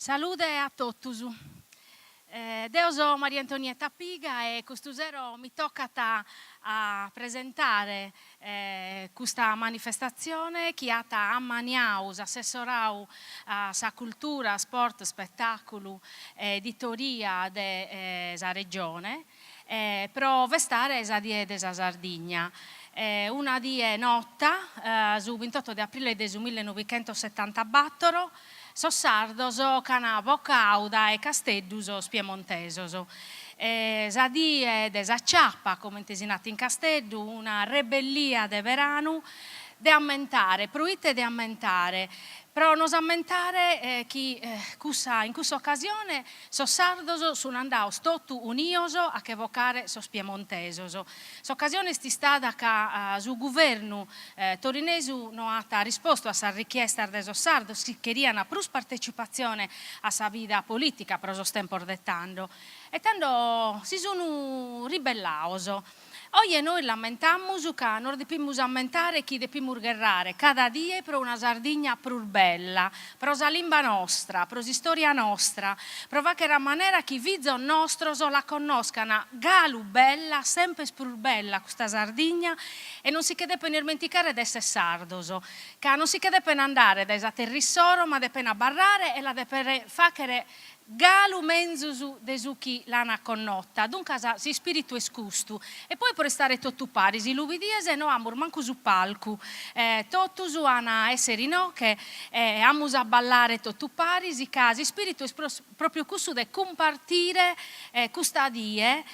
Salute a tutti. Io sono Maria Antonietta Piga e questo mi tocca a presentare questa manifestazione che ha a Maniaus, assessorau a sa cultura, sport, spettacolo, editoria della regione, pro vestare esa die desa Sardigna. Una die notta, su 28 di aprile del 1974, so sardoso, canavo, cauda e castedduso spiemontesoso. Zadie desacciappa, come intesinati in Casteddu, una rebellia de verano, de ammentare, pruite de ammentare. Però nos ammentare che in questa occasione so sardoso sono andato stotto unioso a che evocare so spiemontesoso. S'occasione sti stata che sul governo torinese non ha risposto a sa richiesta de so sardos che queriano più partecipazione a sa vita politica per lo tempo dettando. E tanto si sono ribellato. Oggi noi lamentiamo che non dobbiamo ammentare chi dobbiamo guerrare cada dia per una Sardigna più bella, per la lingua nostra, per la storia nostra, per che la maniera che i vizo nostro la conoscano, galu bella, sempre più bella questa Sardigna e non si deve dimenticare di essere sardoso, che non si deve andare da terrissoro ma deve barrare e la deve fare galu menzusu de suchi lana connotta, dunque si spiritu escustu e poi per stare tutto parisi, l'ubidiese no amor manco su palco, tottusu ana esseri no che amus a ballare tutto parisi, casi spiritu proprio questo de compartire custadie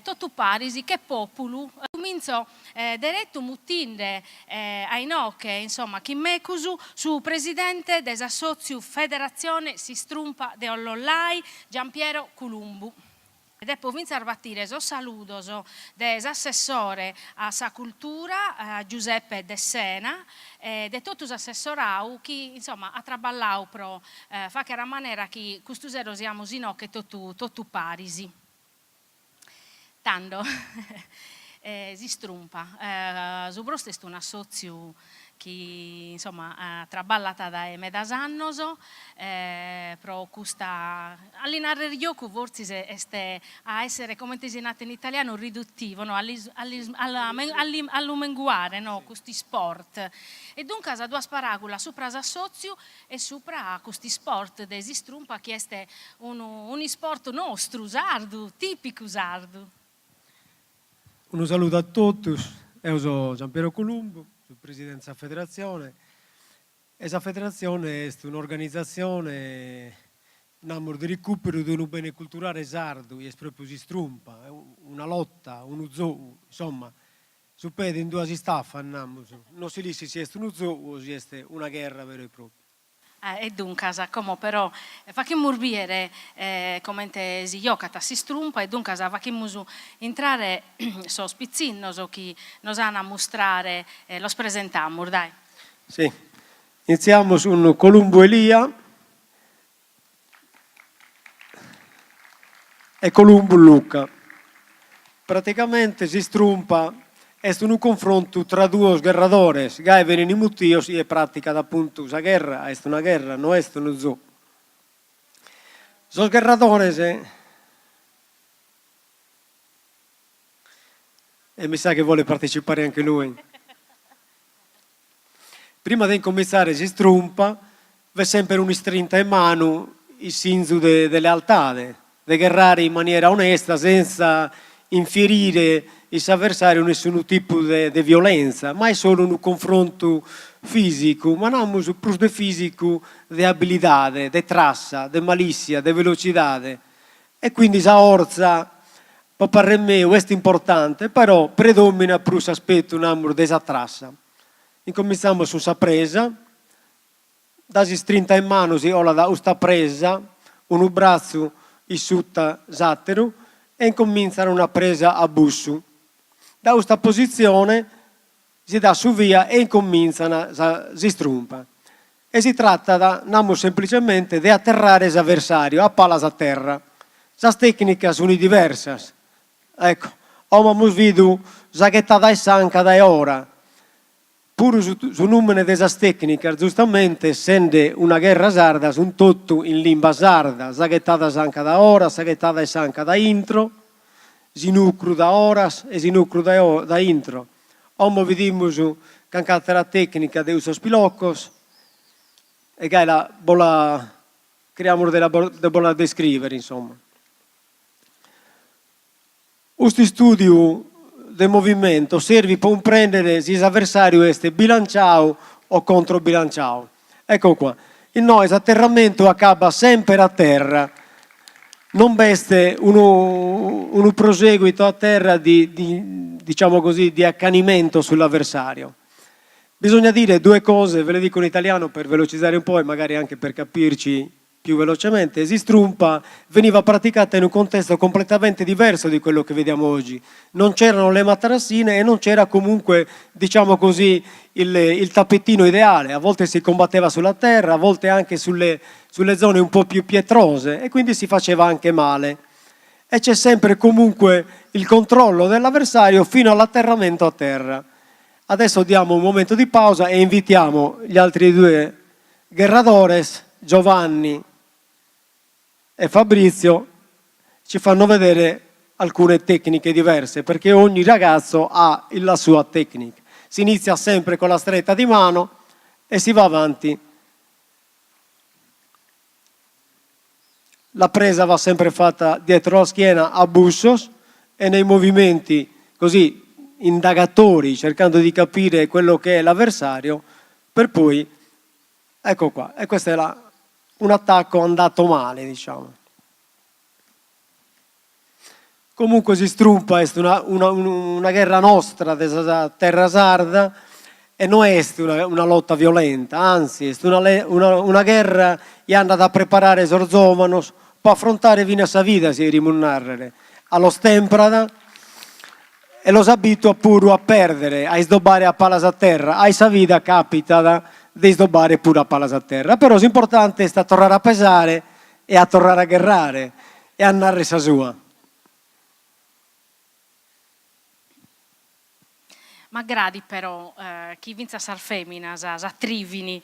tutto parisi che populu cominzo diretto muttinde ai no che insomma chi mecusu su presidente dell'assozio federazione si strumpa de Ollollai, Giampiero Columbu. E dopo vince a battire so saluto dell'assessore a sa cultura Giuseppe De Sena de tutti gli assessorau che insomma ha traballato pro fa che era maniera che questo zero siamo sino che tutto parisi. Tanto si strumpa. Su prosto è un assozio che insomma traballata da medasannoso pro questa allinare gioco forse a essere come intesinate in italiano riduttivo no? All'umenguare no? Questi sport e dunque a due sparagula sopra l'assozio e sopra questi sport desi strumpa che è un sport nostro sardo tipico sardo. Un saluto a tutti, io sono Giampiero Columbu, sono presidente della federazione e la federazione è un'organizzazione di recupero di un bene culturale sardo, e proprio si strumpa, è una lotta, uno zoo, insomma, su pede in due si staffa, non si dice se è uno zoo o se è una guerra vera e propria. E dunque, come però, facciamo urbiere come si gioca, si strumpa, e dunque facciamo entrare so spizzino, so chi nos hanno a mostrare, lo presentiamo, dai. Sì, iniziamo su un Columbu Elia e Columbu Luca. Praticamente si strumpa. È un confronto tra due guerratori, che vengono in muttio e pratica appunto la guerra, è una guerra, non è uno zoo. Sono guerratori e mi sa che vuole partecipare anche lui. Prima di cominciare si strumpa, c'è sempre un strinta in mano il senso di lealtà, di guerrare in maniera onesta, senza infierire il suo avversario nessun tipo di violenza, ma è solo un confronto fisico, ma non più di fisico, di abilità, di trassa, di malizia, di velocità. E quindi la forza, per me, questo è importante, però predomina più l'aspetto della trassa. Incominciamo su questa presa, da si strinta in mano, ora da questa presa, un braccio in sotto zattero, e incominciano una presa a busso. Da questa posizione si dà su via e incominciano, si strumpa. E si tratta semplicemente di atterrare l'avversario a palas a terra. Le tecniche sono diverse. Ecco, abbiamo visto la ghetta da sanca da ora. pure su numere delle tecniche, giustamente, essendo una guerra sarda, sono tutto in lingua sarda, saghettata sanca da ora, saghettata sanca da intro, sinucru da horas e sinucru da intro. Omo vediamo che altra tecnica di uso spiloccos, e che la bola, creiamo della bola descrivere, insomma. Questo studio del movimento serve per comprendere se l'avversario è bilanciato o controbilanciato. Ecco qua. Il nostro atterramento accaba sempre a terra, non veste uno proseguito a terra diciamo così, di accanimento sull'avversario. Bisogna dire due cose, ve le dico in italiano per velocizzare un po' e magari anche per capirci più velocemente. Zistrumpa veniva praticata in un contesto completamente diverso di quello che vediamo oggi. Non c'erano le materassine e non c'era comunque, diciamo così, il tappetino ideale. A volte si combatteva sulla terra, a volte anche sulle zone un po' più pietrose e quindi si faceva anche male. E c'è sempre comunque il controllo dell'avversario fino all'atterramento a terra. Adesso diamo un momento di pausa e invitiamo gli altri due guerradores, Giovanni e Fabrizio, ci fanno vedere alcune tecniche diverse, perché ogni ragazzo ha la sua tecnica. Si inizia sempre con la stretta di mano e si va avanti. La presa va sempre fatta dietro la schiena a bussos e nei movimenti così indagatori, cercando di capire quello che è l'avversario, per poi, ecco qua, e questo è un attacco andato male, diciamo. Comunque Zistrumpa è una guerra nostra della terra sarda e non è una lotta violenta, anzi è una guerra che hanno da preparare Sorzomanos per affrontare fino a sa vita, si rimunnarre allo stemprada e lo abitua pure a perdere, a sdobbare a palas a terra, a sa vita capita di sdobbare pure a palas a terra, però l'importante è tornare a pesare e a tornare a guerrare e a narrare sa sua. Magari però chi vince a sar femmina, a trivini,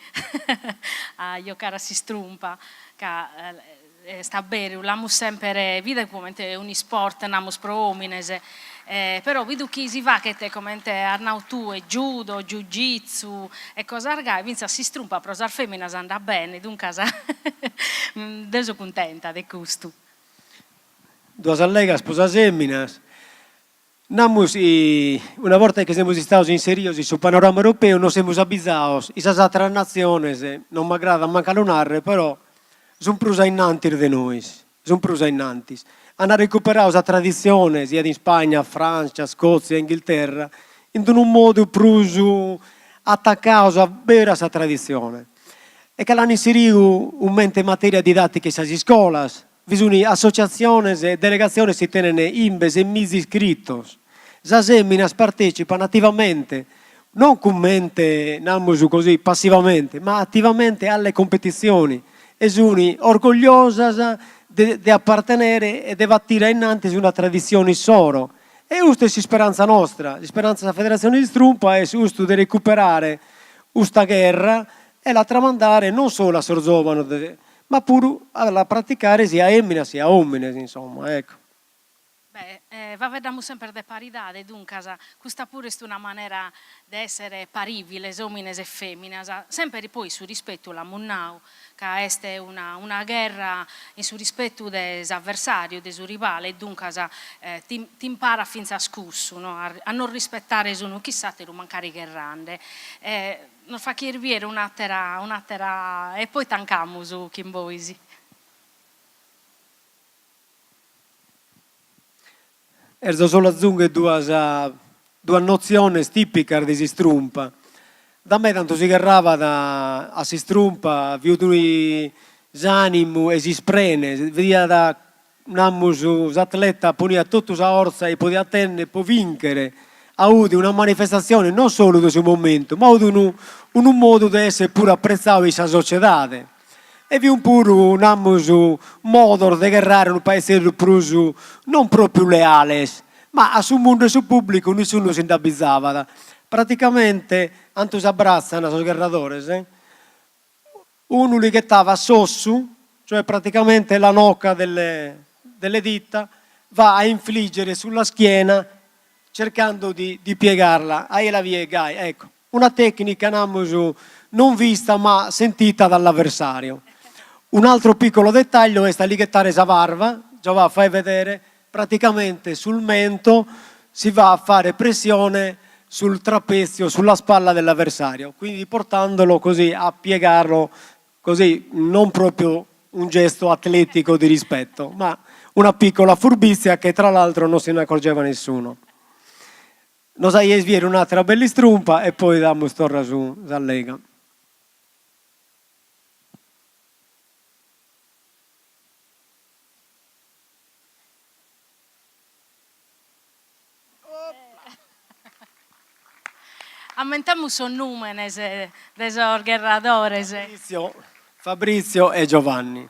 a giocare a Zistrumpa, che sta bene, l'amo sempre, vede come un sport, namus pro homines, però vedo chi si va che te come Arnau tu e judo, jiu-jitsu e cosa argai, vince a Zistrumpa, però sar femmina andrà bene, dunque sono contenta di questo. Due allega sposa semminas. Namus, una volta che siamo stati inseriti sul panorama europeo, non siamo abituati, queste altre nazioni, non mi aggrada manca lunare, però sono più innanti di noi, sono più innanti. Hanno recuperato la tradizione sia in Spagna, Francia, Scozia, Inghilterra, in un modo più attaccato a vera questa tradizione. E che l'hanno inserito in materia didattica in scuole. Bisogna associazioni e delegazioni si tengono imbes e misi iscritti. Le femmine partecipano attivamente, non commente, così passivamente, ma attivamente alle competizioni e sono orgogliose di appartenere e di battere innanzi una tradizione soro. E questa è la speranza nostra, la speranza della Federazione Zistrumpa è giusto di recuperare questa guerra e la tramandare non solo a Sorzovano, ma pure a praticare sia femmina sia uomini, insomma, ecco. Va vediamo sempre di parità, dunque questa pure è una maniera di essere paribili, uomini e femmine, sempre poi sul rispetto alla Munnau, che è una guerra in sul rispetto dell'avversario, del suo rivale, e dunque ti impara fin a scusso, no? A non rispettare uno chissà te lo mancare guerrande. Non fa chiarire un'altra e poi tancamo su Kimboisi. Erano solo aggiungere due nozioni tipiche di Zistrumpa. Da me tanto si guerrava a Zistrumpa, viu l'animo e si sprene, vedia da un atleta ponia tutta la forza e poteva tenere, può vincere, ha avuto una manifestazione non solo del suo momento, ma ha avuto un modo di essere pure apprezzato in questa società. E vi un pure un modo di guerrare un paese non proprio leale, ma a suo mondo e sul pubblico nessuno si indabizzava. praticamente antus abbracciano i guerradores, uno li che stava sossu, cioè praticamente la nocca delle dita, va a infliggere sulla schiena cercando di piegarla. Ahí la piegai, ecco, una tecnica non vista ma sentita dall'avversario. Un altro piccolo dettaglio è lighettare esa varva, già va, fai vedere, praticamente sul mento si va a fare pressione sul trapezio, sulla spalla dell'avversario, quindi portandolo così a piegarlo, così non proprio un gesto atletico di rispetto, ma una piccola furbizia che tra l'altro non se ne accorgeva nessuno. Nos hai sviere un'altra bella strumpa e poi dammo storra su Zallega. Aumentamos son números de esos guerradores. Fabrizio e Giovanni,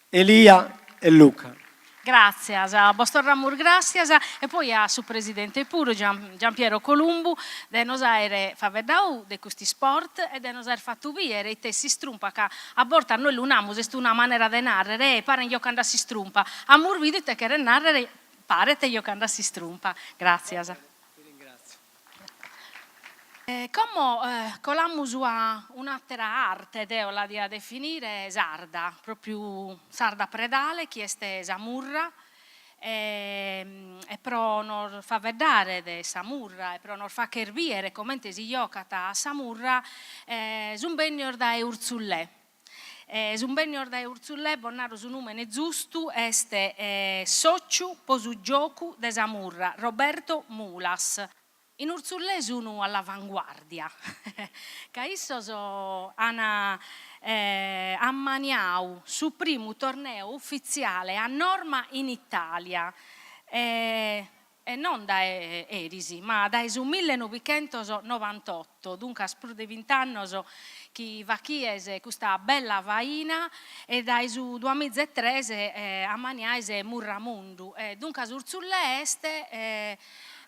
Elia e Luca. Grazie a Boston Ramur, grazie e poi a suo presidente pure Giampiero Columbu de nos aere favedau de questi sport e de nos aer fatto viere e te si strumpa che a borta noi l'unamus est una maniera de narrere e pare io che andassi strumpa a mur video te che narrere pare te io che andassi strumpa grazie. Come colamus un'altra arte, deola di definire sarda, proprio sarda predale, chi è samurra, e pro non fa vedere de samurra, e pro non fa cherviere, come si giocata a samurra, zumbenior da Urzullè. Zumbenior da Urzullè, bonnaro su numene giusto, este sociu posu giocu de samurra, Roberto Mulas. In Urzullè sono all'avanguardia, che hanno ammaniato sul primo torneo ufficiale a norma in Italia, e non da Erisi, ma dal 1998, dunque più di 20 anni che va chiese questa bella vaina e dal 2013 ammaniaise Murramundu, dunque Urzullè este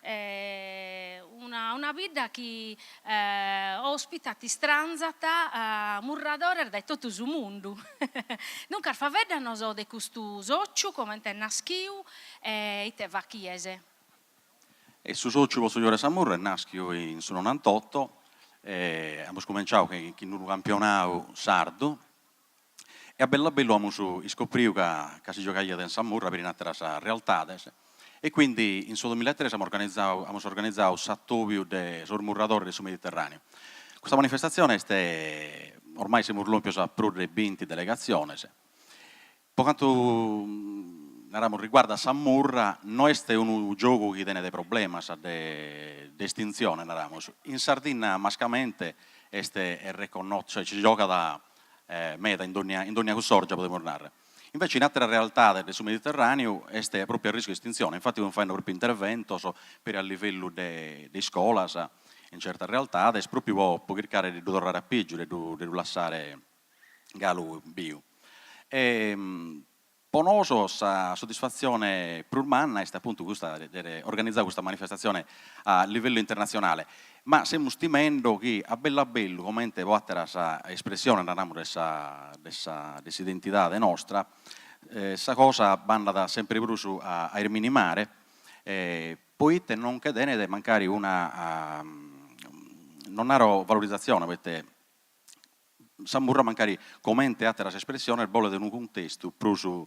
una vita che ospita ti stranzata murradore da tutto il mondo. Dunque fa vedere so di questo sociu come te naschiu e te va chiese. E su sociu posso dire Samurra naschiu in 98 abbiamo cominciato in un campionato sardo e a bello abbiamo scoperto che si giocava in Samurra per un'altra realtà. E quindi in 2003 abbiamo organizzato Sattovio de Sormurradore del Mediterraneo. Questa manifestazione ormai siamo urlompios a più di 20 delegazioni. Per quanto riguarda Samurra, non è un gioco che tiene dei problemi di estinzione. In Sardegna, mascamente, è riconosciuto, cioè ci gioca da meta in ogni sorgia, potremmo narrare. Invece in altre realtà del Mediterraneo è proprio a rischio di estinzione, infatti non fanno proprio intervento per a livello di scuola, in certe realtà, è proprio per cercare di tornare a peggio, di lasciare Galo bio. Per noi la soddisfazione più umana è appunto questa, di organizzare questa manifestazione a livello internazionale, ma stiamo stimando che a bello, come può essere questa espressione dessa identità nostra, questa cosa banda sempre più a minimare, poi non cadene di mancare una non ha valorizzazione, perché Samurra magari commente altre espressioni, vuole in un contesto più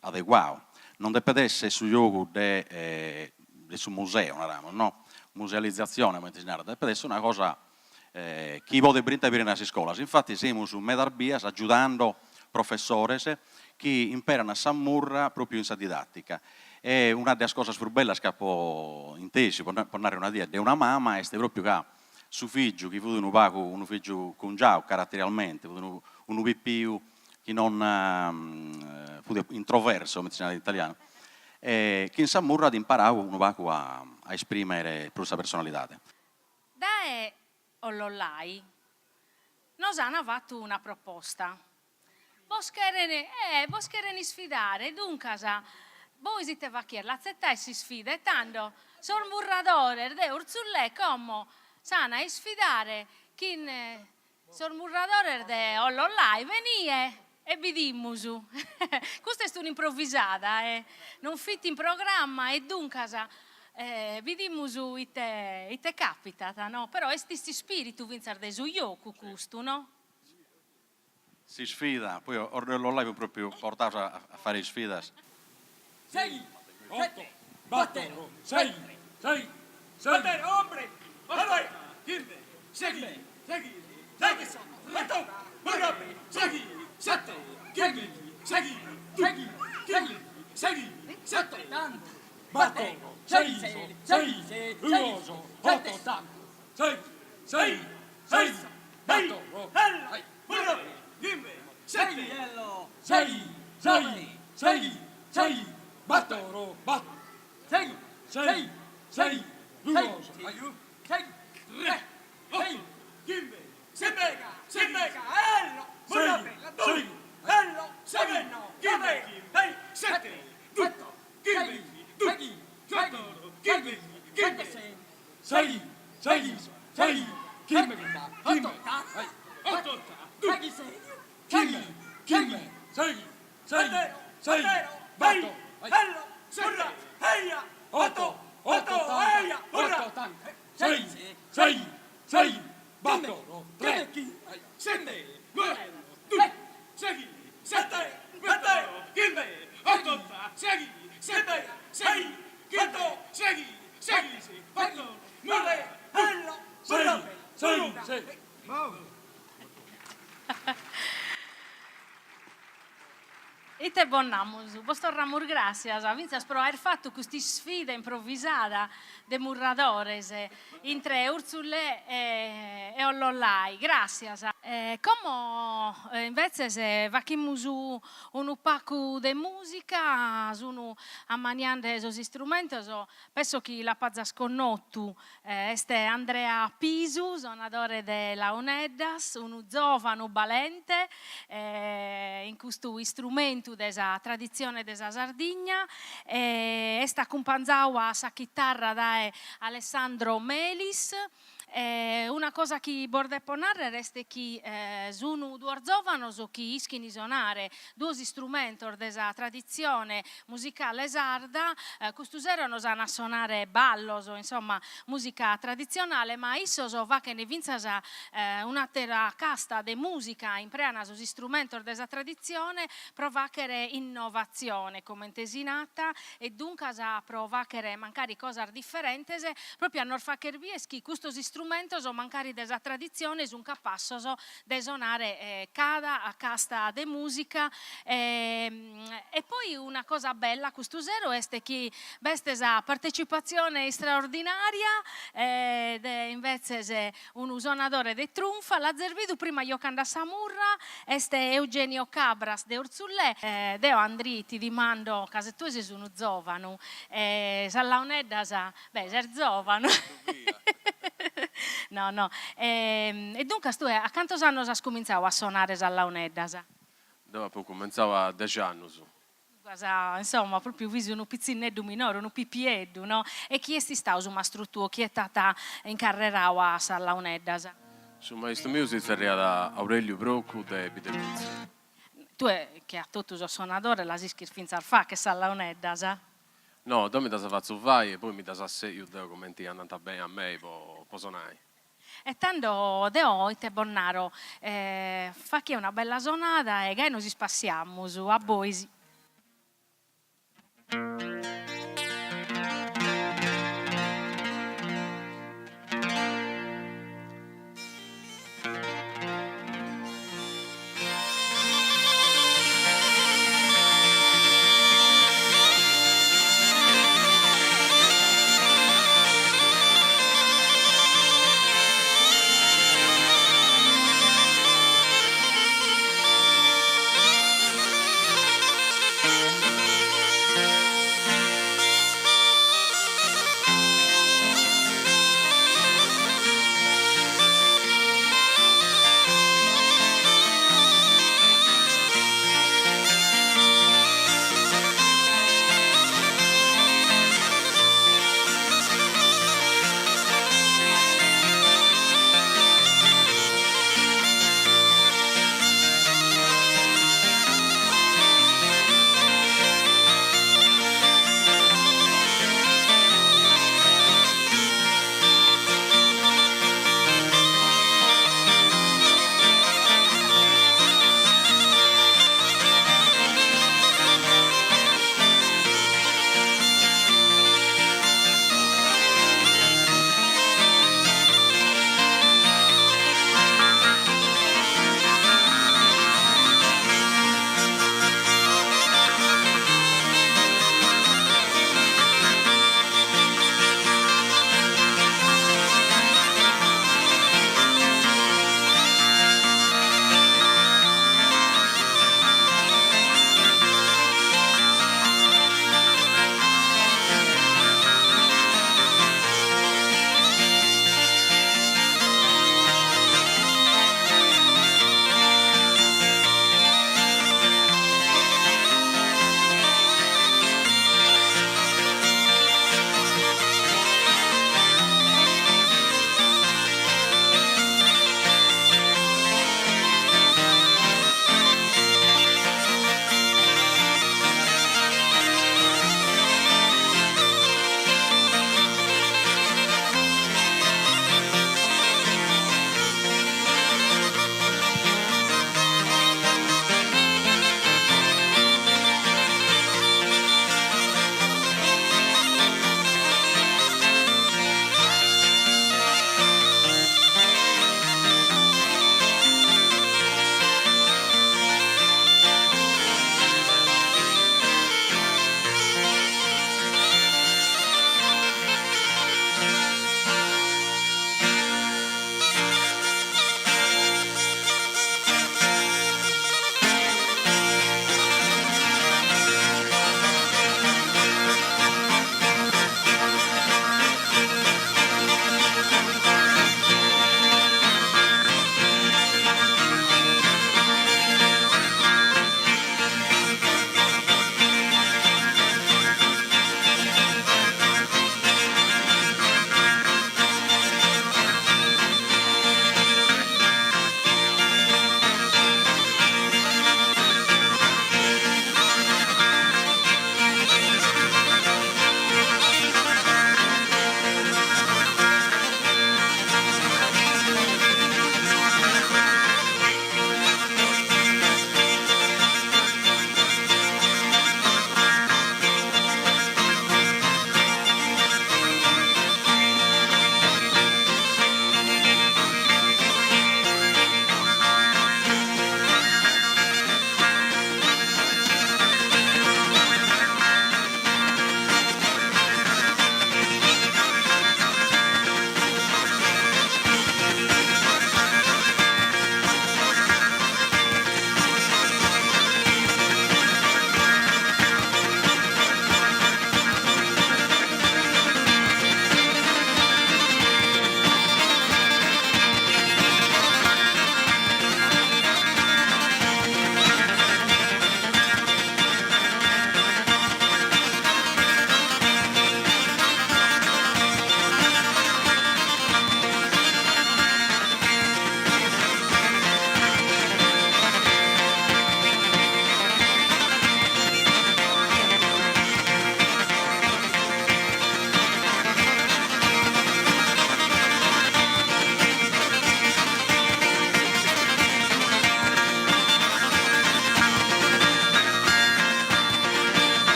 adeguato. Non deve essere su gioco del museo, no? Musealizzazione, deve essere una cosa che vuole brindare per le nostre scuole. Infatti siamo su Medarbias aiutando professori che imparano a Samurra proprio in sa didattica. E una delle cose più belle che ho inteso, per dare una idea, di una mamma è proprio che su figlio che fu un figlio con già caratterialmente, un più che non fu introverso, come si dice in italiano, che in Samurra ad imparare un vaco a esprimere la sua personalità. Da Ollollai, nos hanno fatto una proposta. Vos quereni sfidare, dunque voi siete vacchieri, la zetta si sfida, e tanto, sul murradore, de Urzulle, come sana e sfidare, chi sul murradore de Ollolai, venie e vi dimmusu. Questa è un'improvvisata, non fitti in programma e dunque vi dimmusu ite capitata, no? Però è sti spiritu vinzar de su iocu questo, no? Si sfida, poi l'ho proprio portato a fare sfide. 6, 8, battero, 6, 6, 6, battero, hombre, allora, 15, segui, segui, segui, battero, hombre, segui, 7, 15, segui, segui, segui, segui, 7, 80, battero, 6, 6, 1, 8, 80, 6, 6, 6, battero, hombre, dimmi, segui, 6, 6, 6, 6, battoro, bat, 6, 6, 6, 2, 6, 3, 6, 15, se mega, ello, 6, ello, 7, 15, 7, 8, 15, 4, 15, 15, 6, 6, 6, 15, 8, 15, 6, 6, 6, batto, hello, surra, heia, 8, 8, heia, urra, 6, 6, 6, batto, 3, 7, 9, 2, 6, 7, 15, 8, 6, 7, 6, 8, 6, 6, 8, 9, hello, surra, 6, 6. E te bonnamus, vostro ramur gracias, vinzas pro aver fatto questa sfida improvvisata de murradores entre Urzulle e Ollollai, gracias. Come invece se vachimus un pacu de musica, sono ammaniando sos istrumentos, penso che la pazza sconnottu este Andrea Pisu, suonatore de Launeddas, un giovane valente in questo strumento della tradizione della Sardegna, e sta accompagnata a sa chitarra da Alessandro Melis. Una cosa che vorrei ponere è che sono due giovani che ischiano a suonare due strumenti della tradizione musicale sarda, questi erano a suonare ballos, insomma musica tradizionale, ma isso va che ne vinza un'altra casta di musica in preana sugli strumenti della tradizione, provare innovazione come intesinata e dunque provare magari cose differenti proprio a non fare che questi strumenti o mancari della tradizione sono capaci di suonare cada a casta di musica e poi una cosa bella a questo zero è che questa partecipazione straordinaria invece un suonatore di trunfa l'ha servito prima io canda Samurra este Eugenio Cabras de Urzulle deo Andriti di mando case tu sei un giovane Sallaunedda beh sei giovane no e dunque tu a quanti anni hai cominciato a suonare Sallaunedda? Dopo cominciava a 10 anni. Insomma, proprio viso un pizzineddu minore, un pipieddu, no? E chi è stato un mastro tuo? Chi è stata incarrerato a Sallaunedda? Su maestro mio si ferriava Aurelio Brocco e Bidemizzi. Tu che a tutti i suonatori la si finza al fa che Sallaunedda, sa? No, da mi da faccio vai e poi mi da se io devo come ti è andata bene a me, poi suonai. E tanto deo te bonnaro fa che è una bella sonata e che noi ci spassiamo su a Boisi.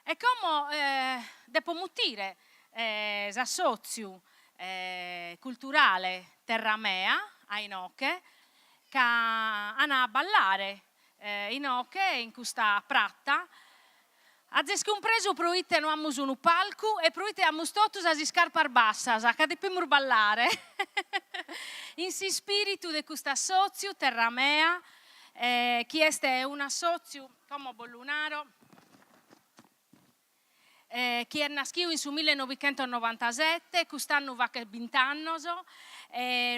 E come dopo mutire l'assozio culturale Terramea a Inoche, che hanno a ballare Inoche in questa pratta, a compreso proite non amus un palco e proite amus totus a scarpar bassas, a che dobbiamo ballare. In si spirito di questo assozio Terramea, che è un assozio come Bollunaro, che è nato in 1997, quest'anno va che 20 anni, è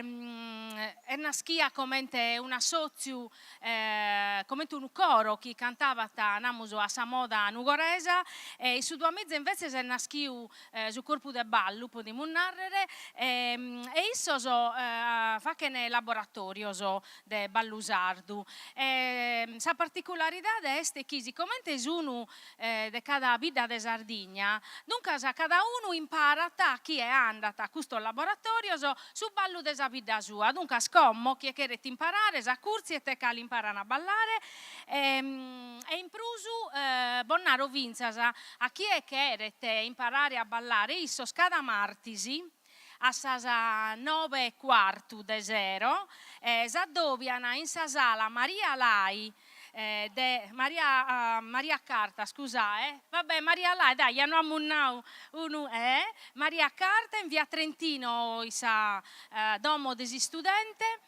nato come un assozio, come un coro che cantava a Samoda Nugoresa, e su 2 mesi invece è nato sul corpo del ballo, possiamo narrare, e isso fa che nel laboratorio del ballusardo. La particolarità è che siccome è uno di cada vita di Sardegna, dunque cada uno impara da chi è andato a questo laboratorio su ballo della vita sua. Dunque scommo chi è che rete imparare, sa cursi e te che imparano a ballare, e in prusu Bonnaro Vinzas a chi è che rete imparare a ballare, isso scada martisi a sasa 9:15, s'addoviana in sa sala Maria Lai, Maria Carta, scusa, vabbè, Maria Lai, dai, hanno ammunnau Maria Carta in via Trentino, isa domo desi studente,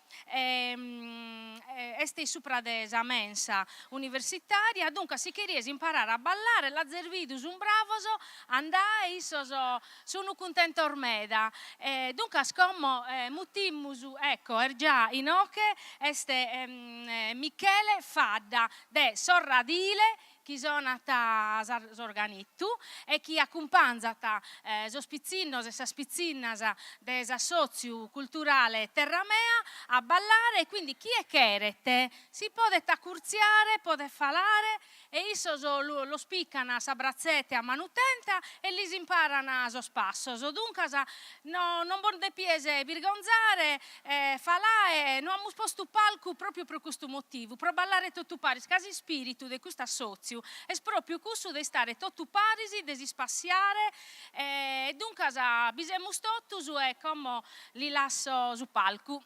este sopra desa mensa universitaria, dunque si chiese imparare a ballare, la zervidus un bravoso, andai, sono contento ormeda, dunque scommo mutimmus, ecco, già in oche, este Michele Fadda, de Sorradile, chi sono organittu e chi accompagnata sospizzinnos e saspizzinnas dell'assozio culturale Terramea a ballare, e quindi chi è che erete si può accurziare, può falare, e isso lo spiccano a brazzette a manutenta e li si imparano a spassos. Dunque non bonde piese virgonzare, falare, non abbiamo posto palco proprio per questo motivo, per ballare tutto pari, quasi spirito di questo assozio è proprio questo di stare tutto parisi, di si spaziare, e dunque bisogna totus e come li lascio su palco.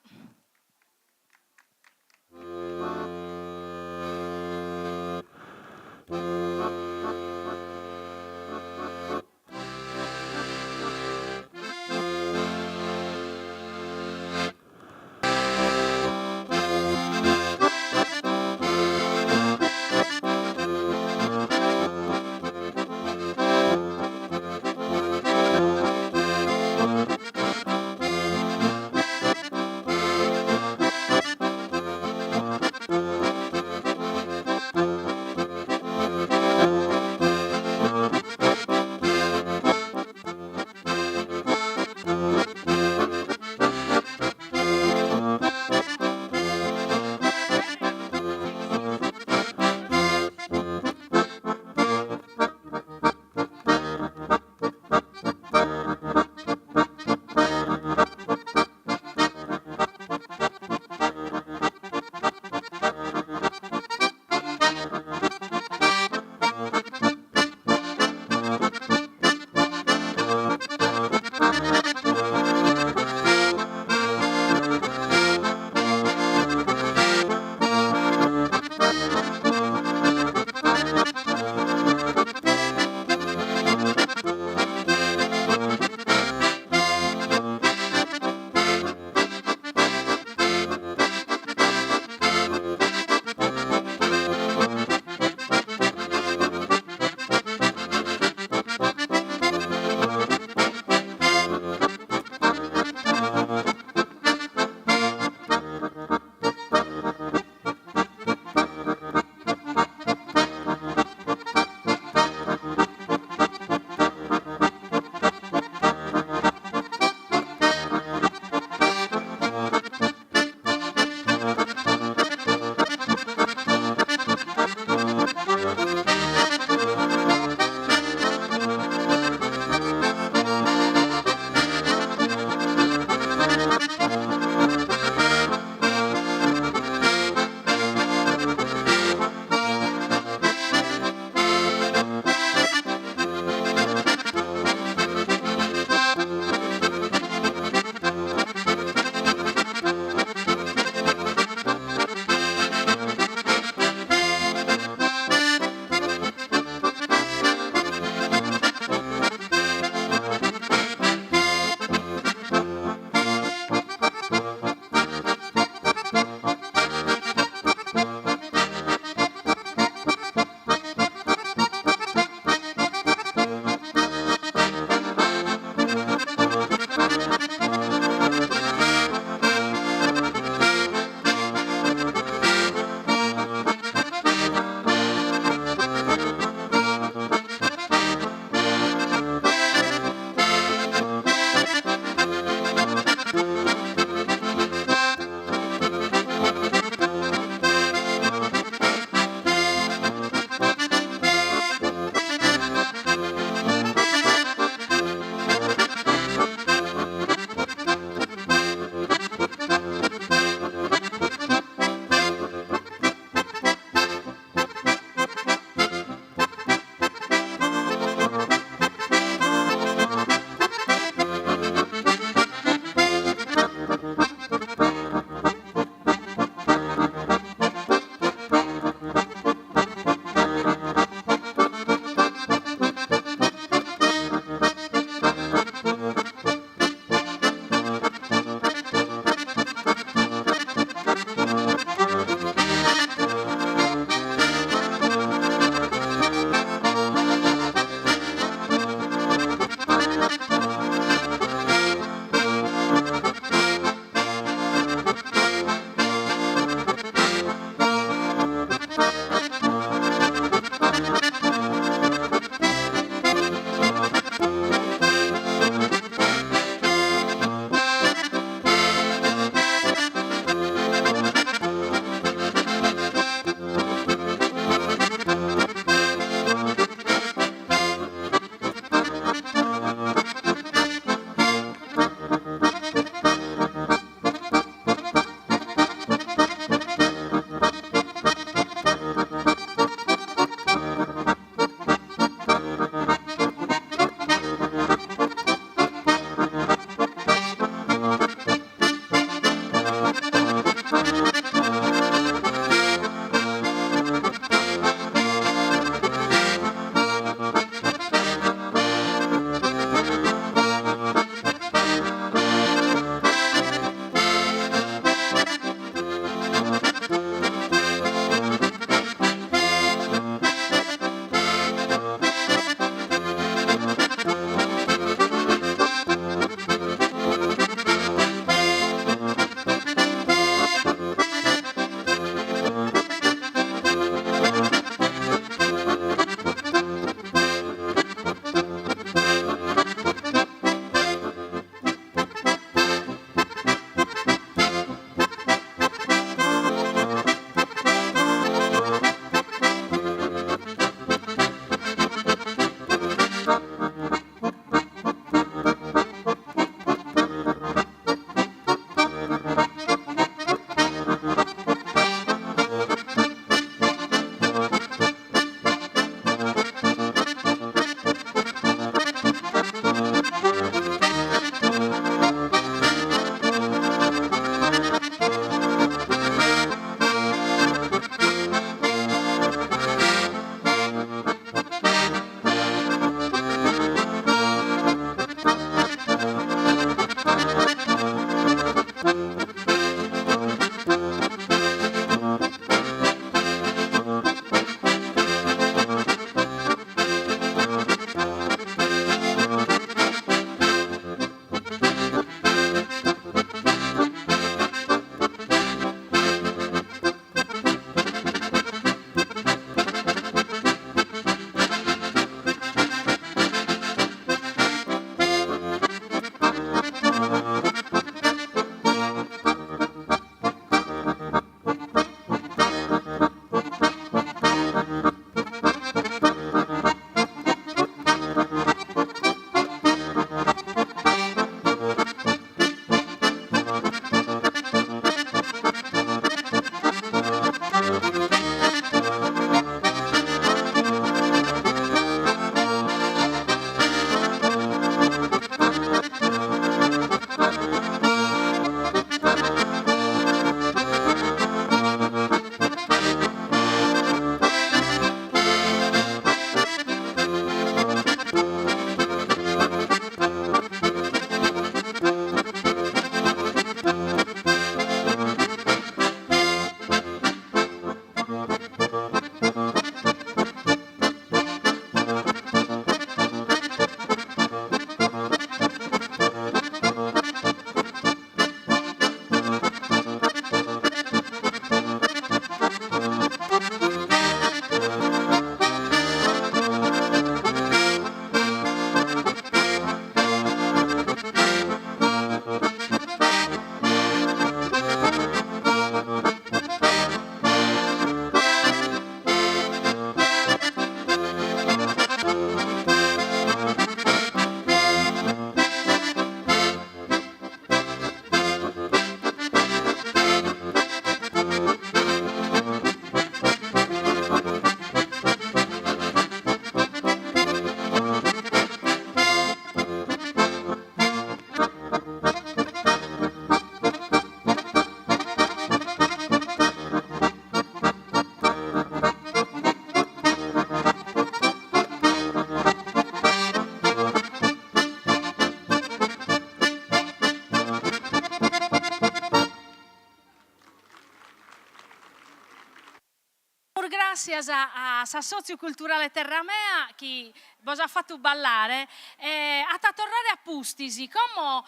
por gracias a Socio Culturale Terra Mea che vos ha fatto ballare a tornare a Pustisi come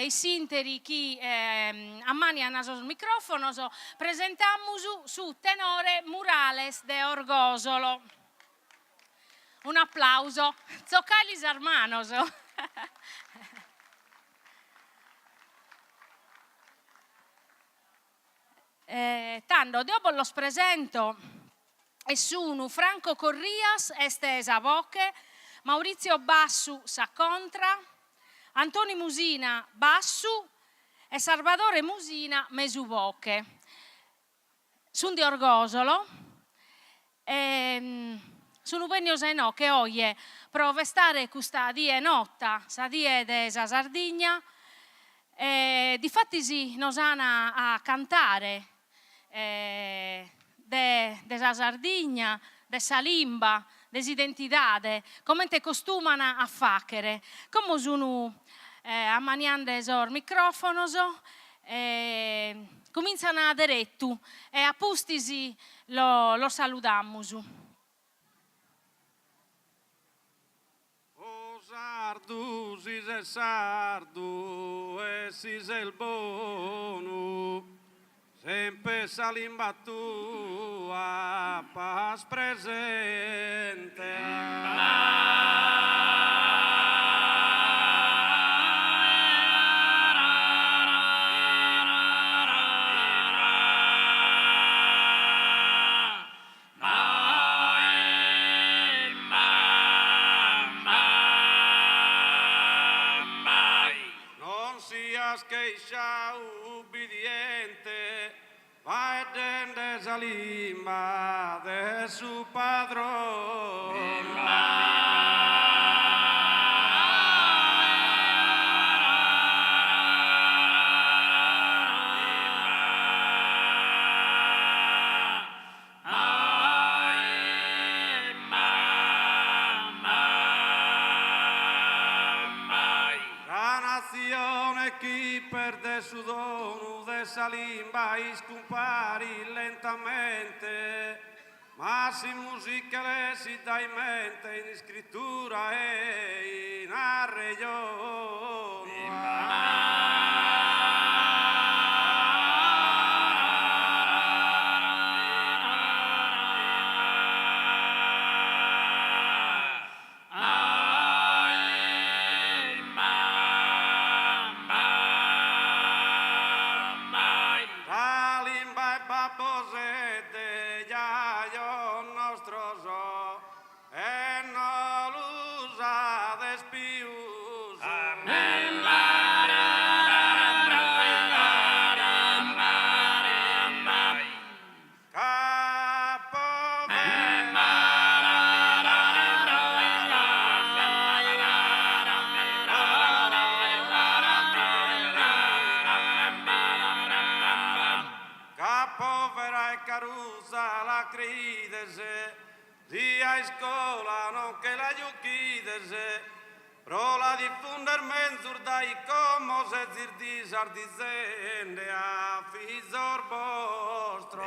i sinteri che ammaniano il microfono presentiamo su tenore Murales de Orgosolo. Un applauso. Zoccalis hermanos. Tanto dopo los presento e sono Franco Corrias, estesa voce, Maurizio Bassu sa contra, Antoni Musina Bassu e Salvatore Musina mesu voce. Sono di Orgosolo e sono beniosa no che oggi prove stare questa die notta, sa die de Sardegna e difatti si nos ana a cantare de Sardegna, de Salimba, desidentidade, come te costumano a facere, come sono ammaniando il microfono, cominciano a diretto e a pustisi lo salutiamo. O sardu, si sei sardu e si sei il buono, sempre salimba tua pas presente. Non sias queixa ubbidiente, vai dende salimba de su padrone. La nazione chi perde su dono de salimba scompari lentamente, ma si musica le si dà in mente in scrittura e in arreglio. Salimba e babosete ya yo nostro so e no l'usa despiuso. Povera e carusa la cridese, zia in scuola non che la giuchidese, pro la diffunder menzur dai como se zirdi sardizende a fizor vostro.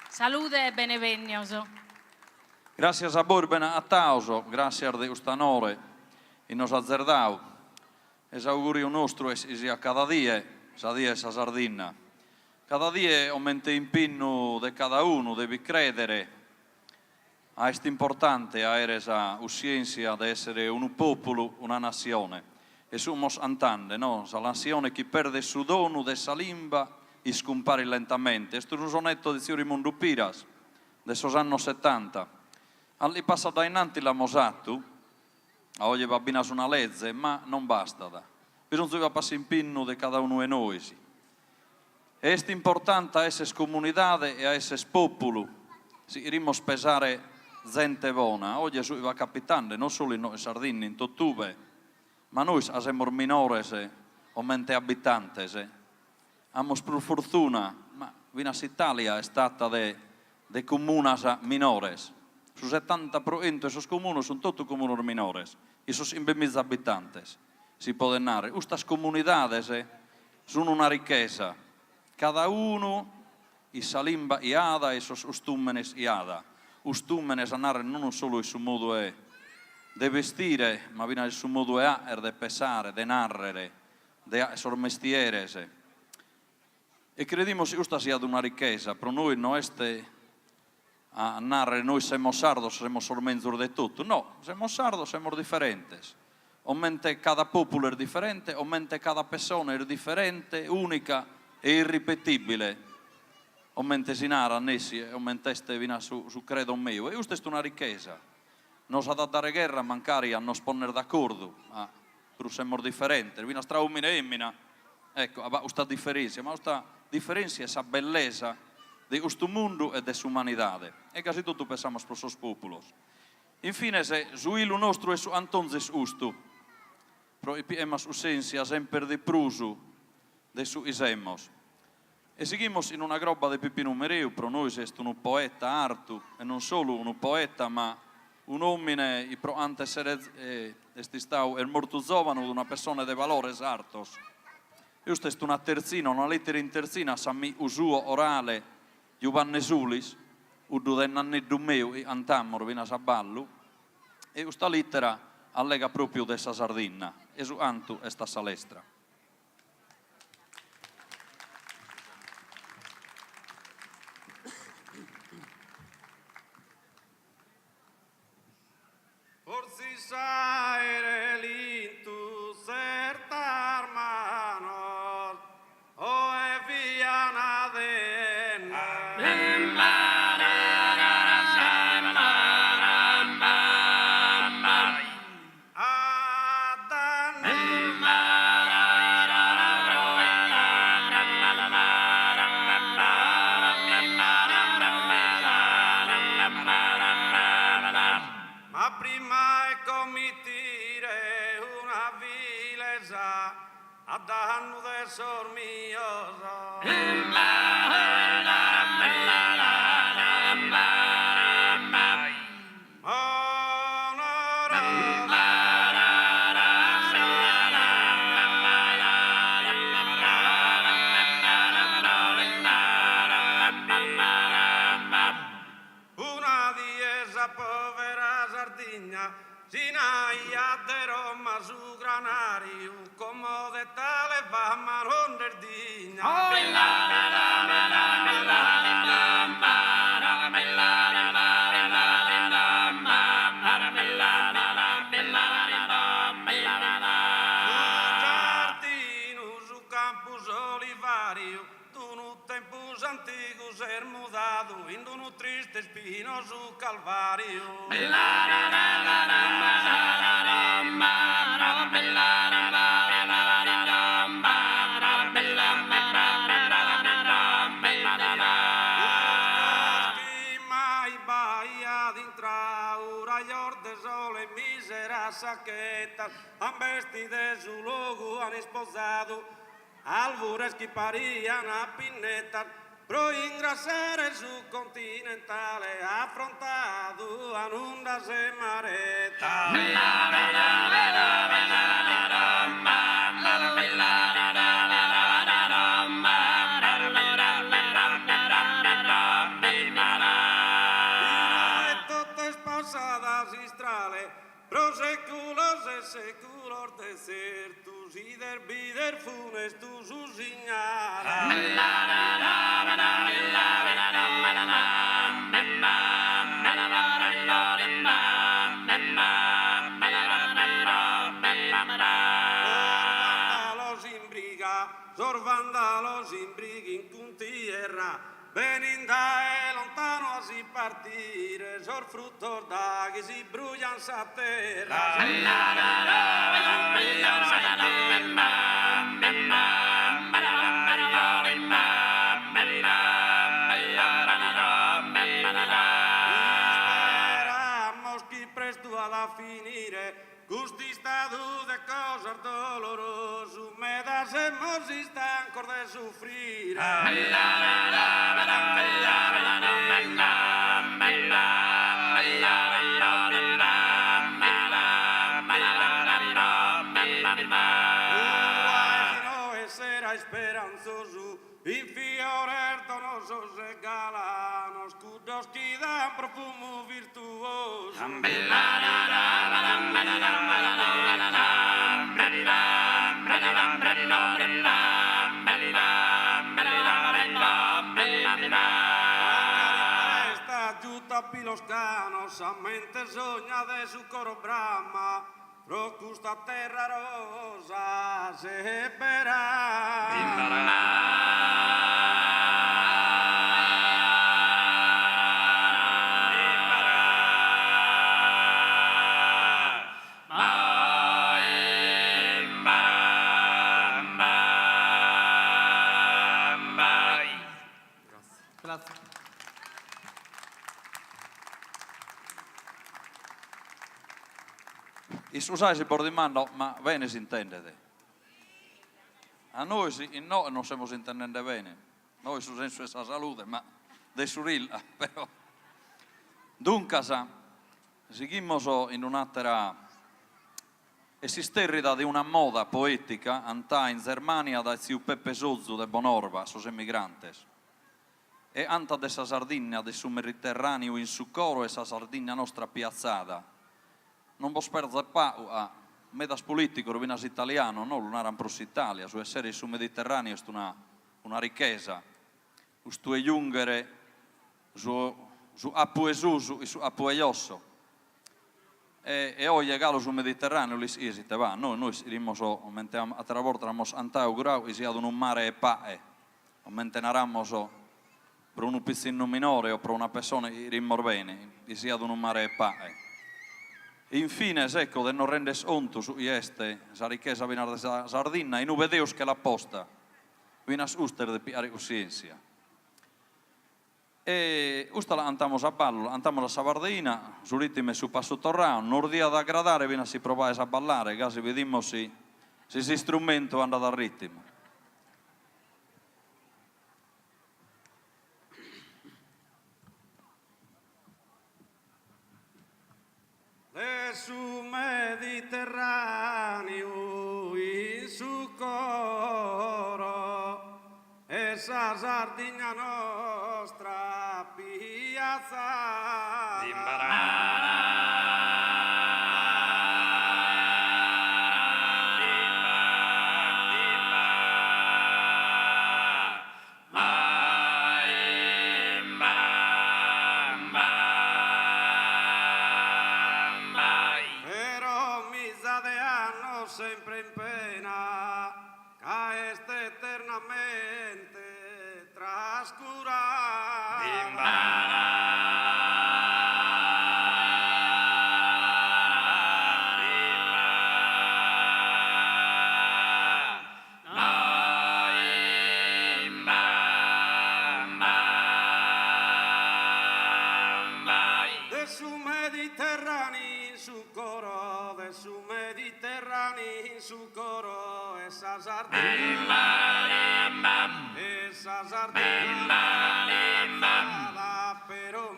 Salute e benevegnoso. Gracias a Burbena a Tauso, gracias a Deus tanore e nos azzerdau. Es augurio nostro es a cada día, sa día esa sardina. Cada día aumente impinno de cada uno, devi credere a est importante a esa usciencia de essere un popolo, una nazione. E somos antande, no? Sa nazione che perde su dono de sa limba e scompare lentamente. Questo è un sonetto di Zio Rimondo Piras, dei anni 70. Allì passa da innanti la Mosattu, a oggi va bene una legge, ma non basta. Bisogna passare in pinno di cada uno di noi. E è importante a essere comunità e a essere popolo. Si irimo pesare gente buona. Oggi va capitando, non solo in Sardegna, in Tottube, ma noi siamo minores o mente abitantes. Abbiamo per fortuna, ma Italia è stata de comunas minores. Su 70% de esos comunes son todos comunes minores. E esos invemiz habitantes. Si può narrare. Estas comunidades sono una ricchezza. Cada uno i salimba iada e esos ustúmenes iada. Ustúmenes a narrare non solo il suo modo de vestire, ma il suo modo de pesare, de narrare, de esos mestieres. E credimos que esta sia una ricchezza, però noi non è a narrare noi siamo sardos, siamo solamente de tutto. No, siamo sardos, siamo differenti. Omente cada popolo è differente, omente cada persona è differente, unica e irripetibile. Omente si narra, nessi, omente este vina su credo mio. E questa è una ricchezza. Nos ha da dare guerra, mancari a non ponere d'accordo, però siamo differenti. Vina straumina e emmina, ecco, questa differenza, ma questa differenza è la bellezza di questo mondo e dell'umanità. E quasi tutto pensiamo per i popoli. Infine, se su il nostro è su antonzes usto, però abbiamo usenza sempre di pruso de su isemos. E seguimos in una groba di Pipino Mereu, però noi è un poeta artu, e non solo un poeta, ma un uomo che antes è stato molto giovane, una persona di valori artos. Questa è una terzina, una lettera in terzina, sammi usuo orale, Giovanni Sulis, udo denn'anneddu meu e antammor vina saballu, e questa lettera allega proprio dessa Sardegna, e su antu è sta salestra. Forsi saere lintu certar manos, o e viana ma prima è committire una vilesa a danno del sormioso. Una di esa povera Sardegna Sinaia de Roma su granario como de tale va non derdigna. Giardino su campus olivario tu no tempus antigos er mudado in un triste spino su calvario. Misera sacchetta, han vestite su luogo, han sposato, alvure schiparian a pinnetta, pro ingrassare su continentale, affrontato a un'onda se maretta. Pro seculos e seculos desertus, ider bider funestus usignara. Sorvandalos in brighi in cuntierra, veninda e lontano a si partire, sor frutto da che si bruglian sa terra. finire, gusti stato de cosas doloroso, me das emosi sta ancora de soffrire. Esperanzoso, in fiore donoso regalano, scudos che dan profumo virtuoso. Esta giuta piloscanos, a mente sogna de su coro brama, pro custa terra rosa separa. Grazie. I susai si portimando, ma bene si intendete. A noi in no non siamo intendendo bene. Noi su senso di salute, ma de surilla, però. Dunque, seguimos in un'altra esisterrida di una moda poetica antà in Germania da zio Peppe Sozzo de Bonorva, sos emigrantes. E anta de sa Sardegna, de su Mediterraneo in su coro e sa Sardegna nostra piazzata. Non vos perdere a medas politico, rovinas italiano, no, lunaran pros Italia, su essere su Mediterraneo è una ricchezza. Ustu e jungere, su apu e susu, su apu e osso. E oggi llegalo su Mediterraneo, lì si te va. Noi rimos, mentre a tre volte eravamo antau grau, e si ad un mare e pae. Mentre naramos per un pizzino minore o per una persona rimor bene, e si ad un mare e pae. Infine, ecco, de non rendes onto su este, sa ricchezza vinar de Sardegna, in uvedeus che la posta, vinas uster de piare ciencia. E usta andamos a ballo, andamos a Sabardina, su ritme su passo torrao, non dia da gradare, vinas si provare a ballare, casi vediamo se si strumento anda dal ritmo. Su Mediterraneo in su coro esa Sardegna nostra piazzata. Sempre in pena, caeste eternamente trascurata. De su Mediterraneo in su coro, de su Mediterraneo in su coro, esa Sardegna, esa Sardegna, però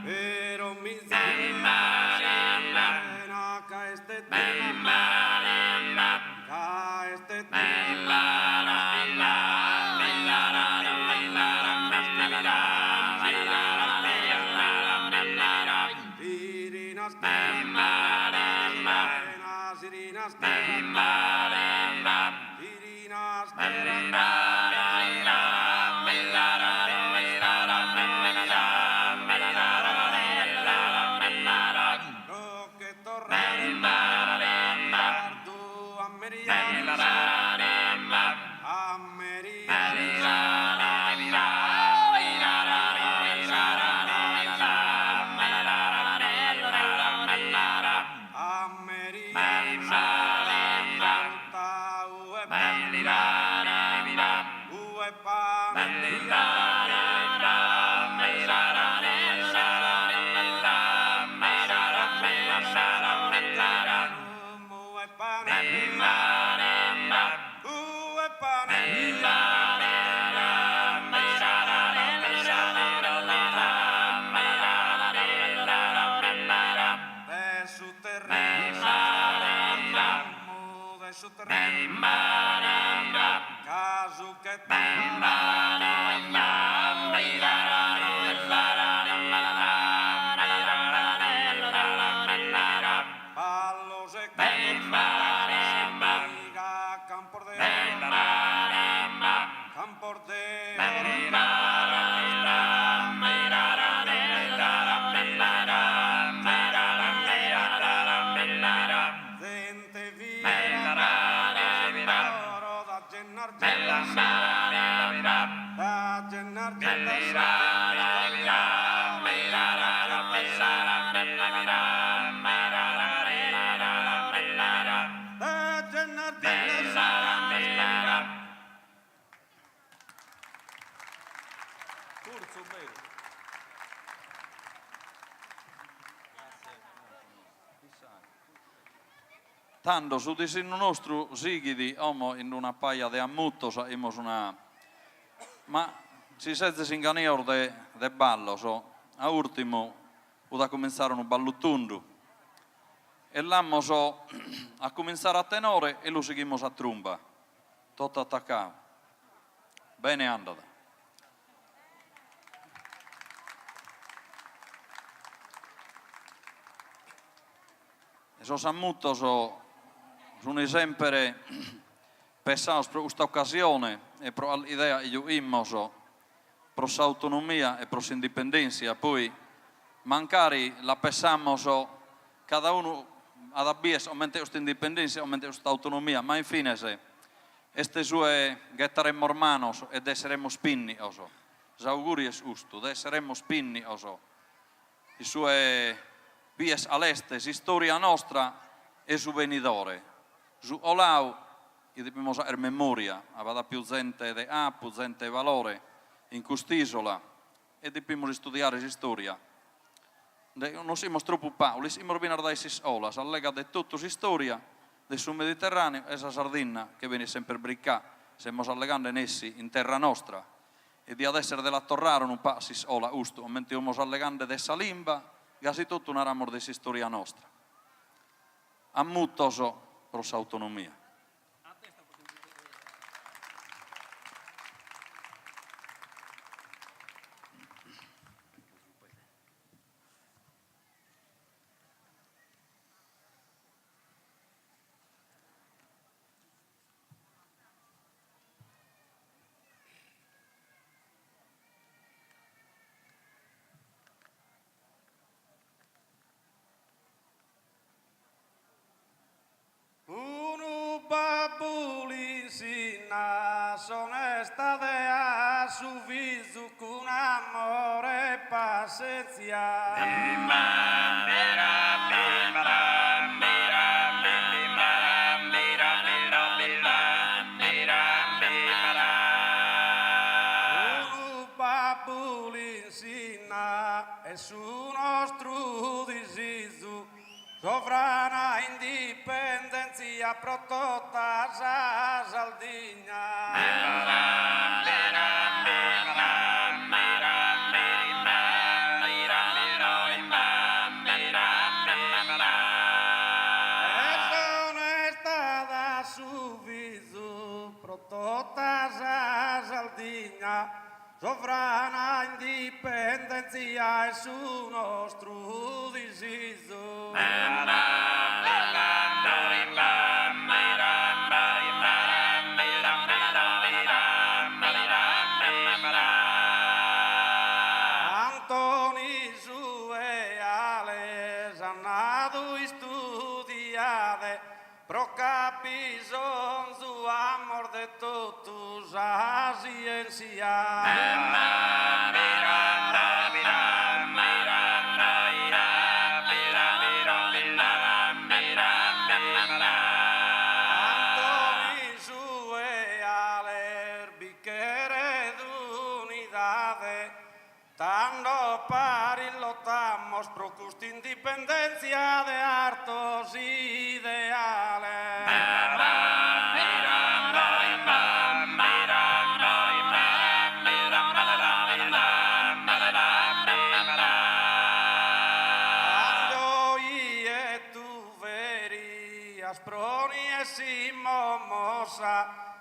pero mi Sardegna, caeste Caso che ballo se Tanto su di sinu nostru sigidi omo in una paia de ammuttos imos una ma si sezze singanior de ballo so a ultimo uda cominciare un balluttundu e l'ammo so a cominciare a tenore e lo seguimos a trumba tutto attaccato bene andata. Esos ammuttos sono sempre pensados per questa occasione e per l'idea io immoso per l'autonomia e per l'indipendenza poi mancari la pensamos cada uno ad abbies aumente questa indipendenza aumente questa autonomia ma infine se este sue gettaremo hermanos ed esseremo spinni oso auguri es usto de esseremo spinni oso i sue vies aleste storia nostra e su venidore su olau e dobbiamo usare memoria avada più gente de più gente de valore in quest'isola e dobbiamo studiare la storia non siamo troppo pauli siamo venire da queste olas allega di tutta la storia del sul Mediterraneo e la Sardegna che viene sempre briccata siamo allegando in essi in terra nostra e di adesso della torrare un po' si ola usto mentre stiamo allegando dessa limba quasi tutto una ramor di storia nostra ammuttoso per l'autonomia. Sonesta de su viso con amore e pazienza. Un babulinsina e su nostro disiso sovrana indipendenza prototta a Sardegna. Sovrana indipendenza è su nostro disiso. Antoni sue ales annado studiade pro capison su amor de totus a ciencia. Antoni sue aler bicchiere mirade, tanto pari lottamos pro custa independencia de hartos ideales.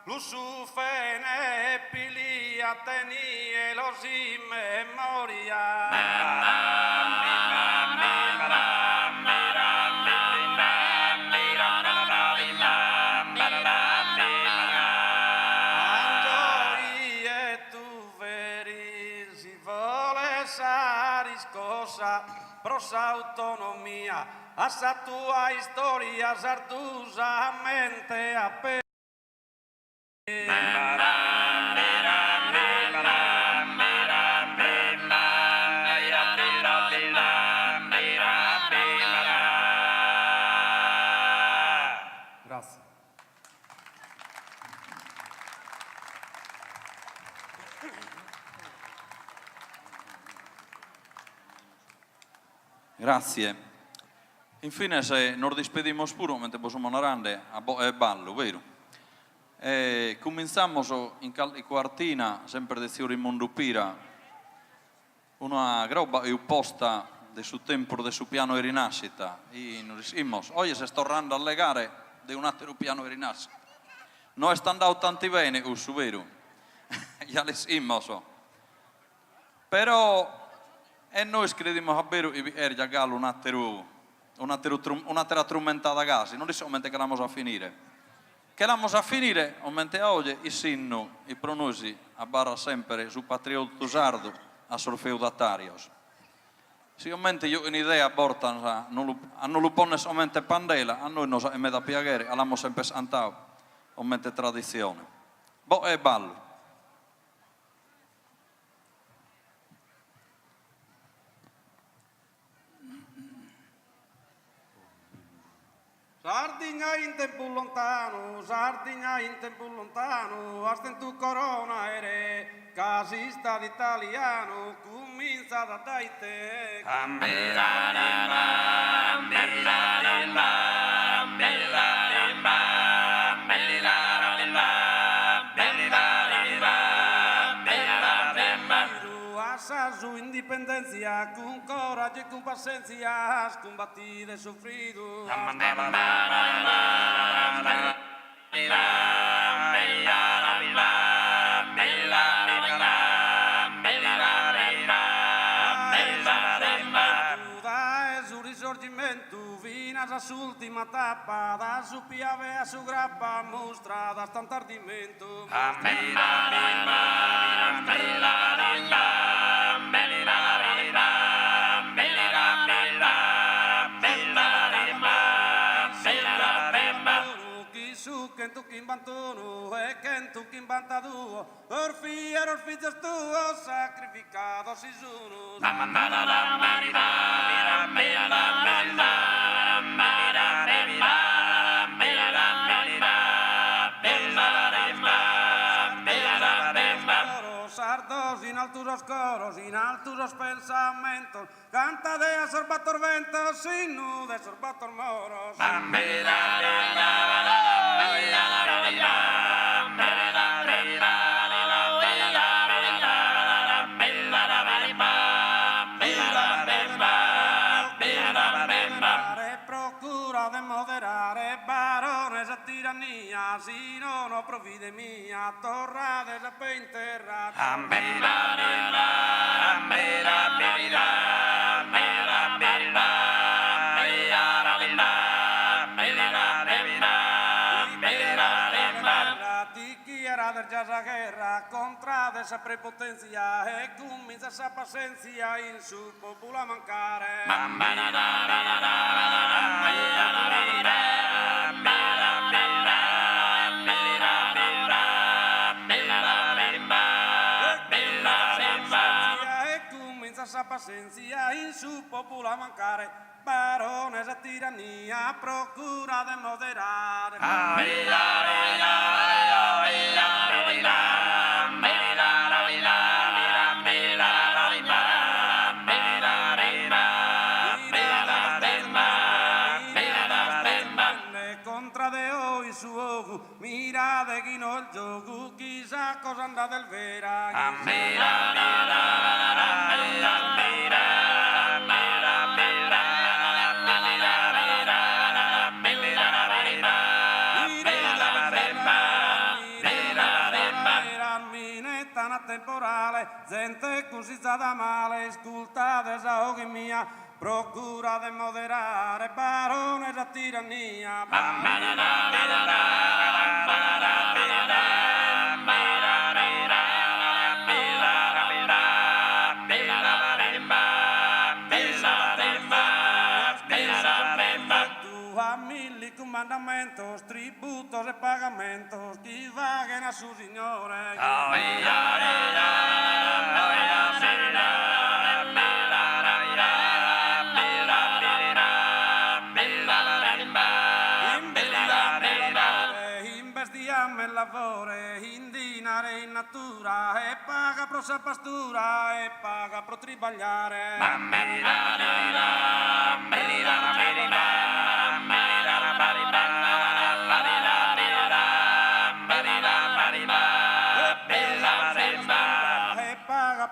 Lusufene pilia tenie los in memoria. Si vuole sariscosa prosa autonomia, a sa tua storia sartusamente appena. Grazie. Grazie. Infine, se non despedimos puro, mentre possiamo andare a ballo, vero? Cominciamo in quartina, sempre di Ziuri Mondupira, una roba opposta del suo tempo, del suo piano di rinascita. Oggi si sta tornando a legare di un altro piano di rinascita. Non sta andando tanto bene, vero? Ya le decimos. Però, e noi crediamo a vero che è già un'altra strumentata a casa, non è solamente che l'abbiamo a finire. Che l'abbiamo a finire, mentre oggi il sinno, i pronosi, a barra sempre su patriotto sardo, a sorfeudatarios. Sicuramente io un'idea porta, non lo pone solamente pandela, a noi non è da piacere, l'abbiamo sempre santato, mentre tradizione. Boh, è ballo. Sardigna in tempo lontano, hasta in tu corona ere, casista d'italiano, comincia da te. Su indipendencia, con coraggio y con paciencia, has combatido y sufrido. Su risorgimento, vinas a su ultima tappa, da su piave a su grappa, mostrada tanto ardimento. Tu che imbantono e che tu che imbantaduo, orfiero orfizios tuo, sacrificado si sono. Sardos in altos coros, in altos pensamentos, canta de asorbator ventos, sinu de sorbator moros. Procura de moderare barones a tirannia, si non ho provvide mia, torrade da pe interrata. Esa guerra contra de esa prepotencia e comienza esa paciencia in su popolo a mancare. E comienza esa paciencia in su popolo a mancare. Barones a tirannia, procura de moderare. Rosanda del Vera. Temporale, gente così da male, ascolta desahoghi mia, procura di moderare, barone da tirannia. Comandamentos, tributos e pagamentos, que vaguen a su signore. Investiamo il lavoro, in dinare in natura, e paga pro sa pastura, e paga pro tribagliare.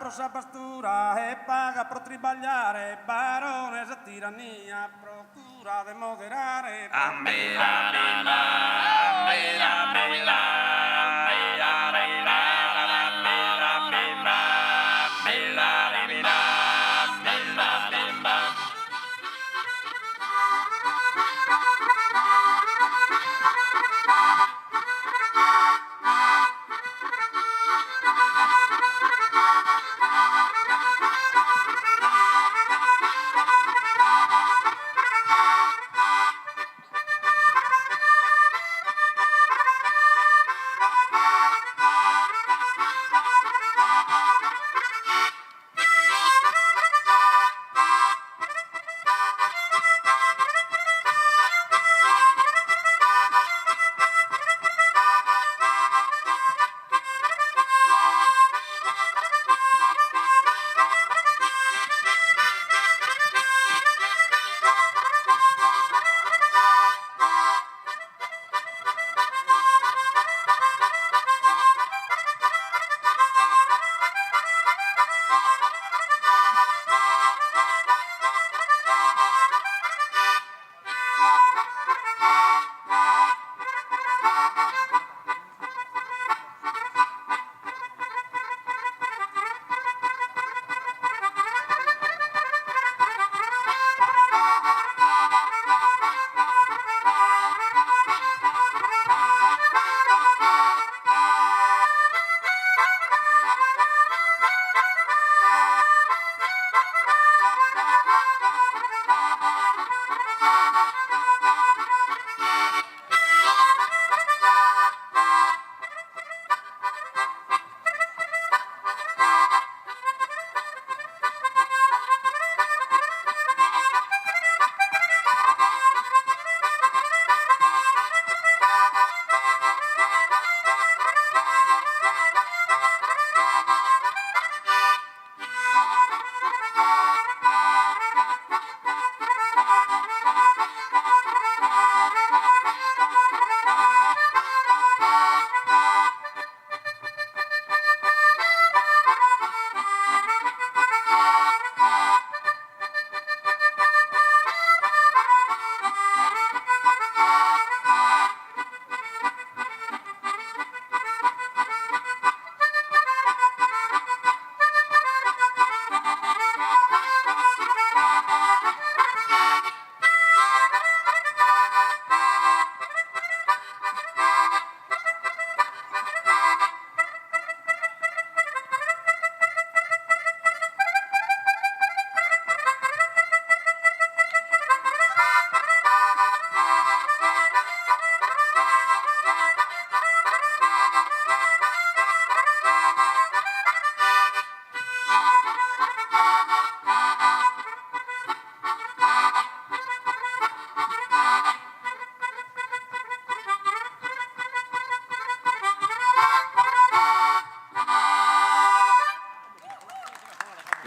Sa pastura e paga pro tribagliare, barone sa tirannia, procura de moderare.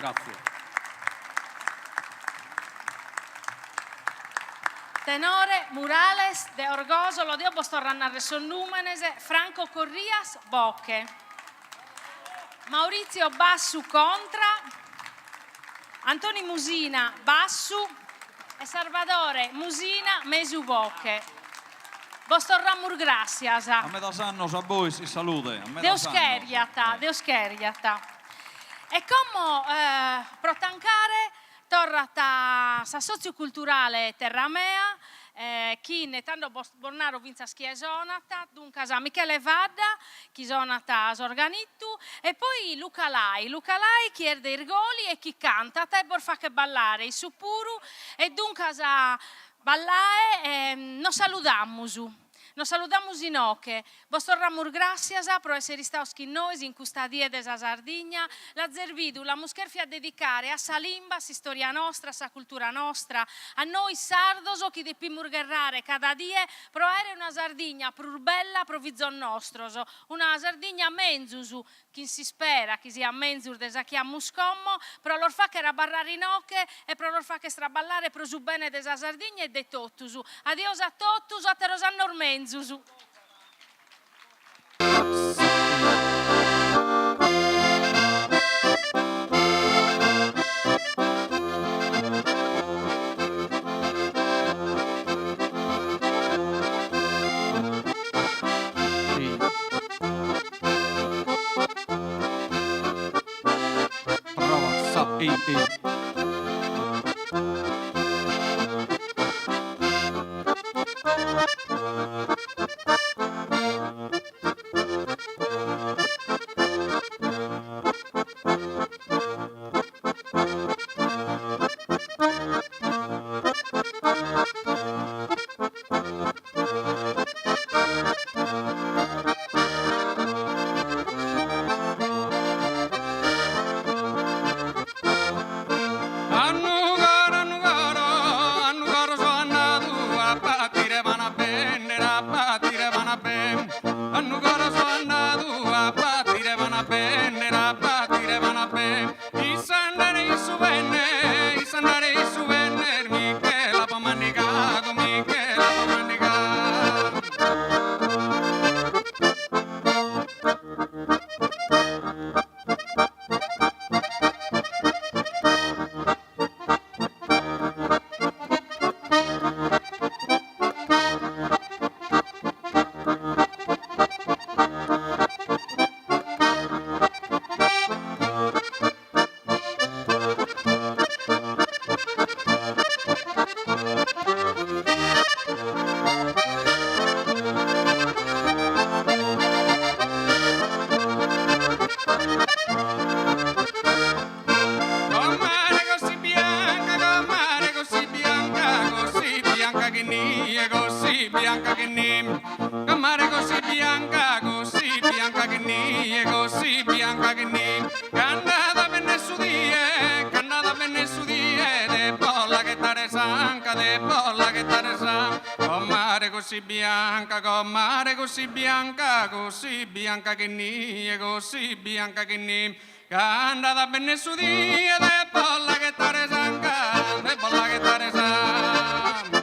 Grazie. Tenore Murales de Orgoso, lo dio postorrannare son númenes, Franco Corrías, Bocche. Maurizio Bassu contra, Antoni Musina Bassu e Salvatore Musina Mesu Bocche. Vostor ramur gracias. A me da sannos a voi si salute. Deus kerjata. E come protancare torrata sa socioculturale Terramea, chi ne tanto Bornaro vinza schiesonata, dunque a Michele Vadda, chi sonata sorganittu, e poi Luca Lai chi er dei rigoli e chi canta, te por fa che ballare, i suppuru, e dunque a ballare non saludamusu. Nos saludamos inoche. Vostro ramur gracias pro essere staus con noi in questa die desa Sardigna. La Zervidu, la muscherfia a dedicare a sa limba, a storia nostra, a sa cultura nostra, a noi sardos chi di pimurgerrare cada die pro ere una Sardigna pur bella pro vizon nostros, una Sardigna menzusu, chi si spera, chi sia menzur desa chiamus commo, pro lor fa che era barrare inoche e pro lor fa che straballare pro su bene desa Sardigna e de tottusu. Adios a tottus, a terosanno ormenzusu. Così bianca che nie, così bianca che nie, che andata bene su dia, de bolla che tare sanca, de bolla che tare sanca.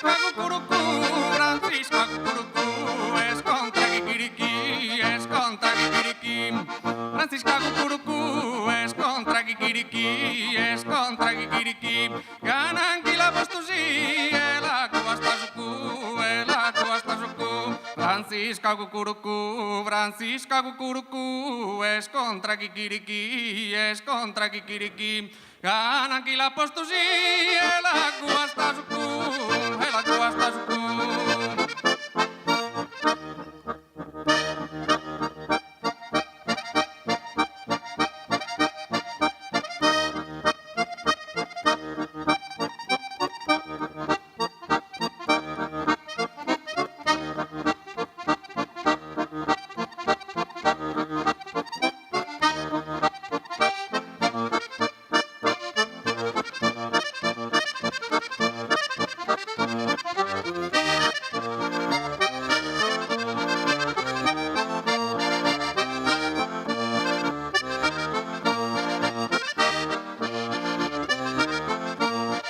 Francisca cucurucú, Francisca cucurucú, es contra kikiriki, es contra kikiriki. Francisca cucurucú, es contra kikiriki, es contra kikiriki. Ganan kila postusi, ela kuasta suku, ela kuasta suku. Francisca cucurucú, Francisca cucurucú, es contra kikiriki, es contra kikiriki. Ganan kila postusi, ela kuasta suku, ela kuasta suku.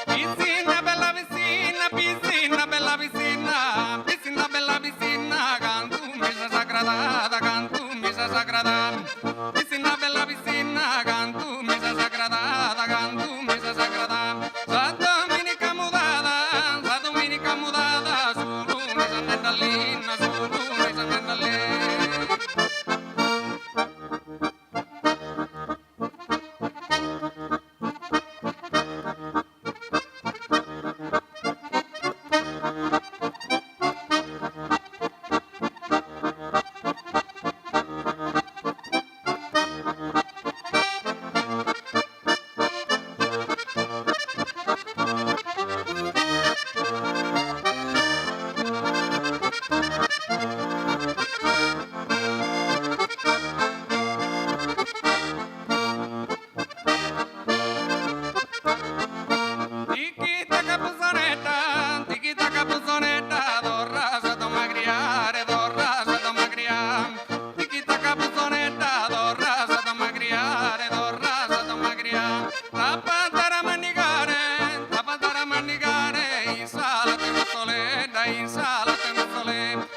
Piscina, bella piscina, piscina, bella piscina, piscina, bella piscina, cantu misa sagrada, cantu misa sagrada. Piscina, bella piscina, cantu misa sagrada, cantu misa sagrada. Sa dominica mudada, sulu misa nendalina, sulu misa nendalina. Tiquita capuzoneta, dos razas de magriare, dos razas de magriare. Tiquita capuzoneta, dos razas de magriare, dos razas de magriare. Tapatara manigare, insálate no soleda, insálate no soleda.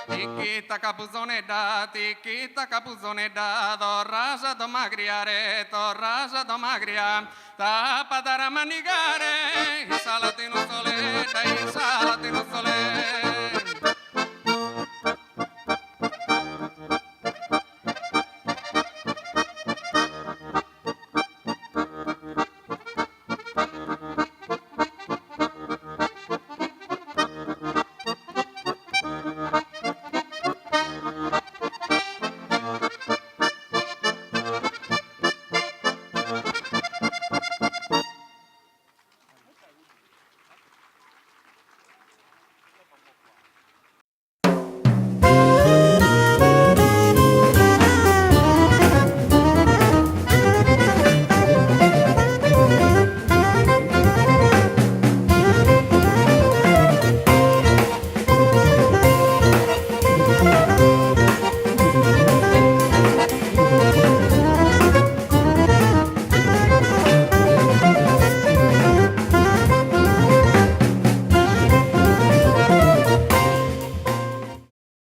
Tiquita capuzoneta, dos razas de magriare, dos razas de magriare. Tapatara manigare, insálate no soleda, insálate.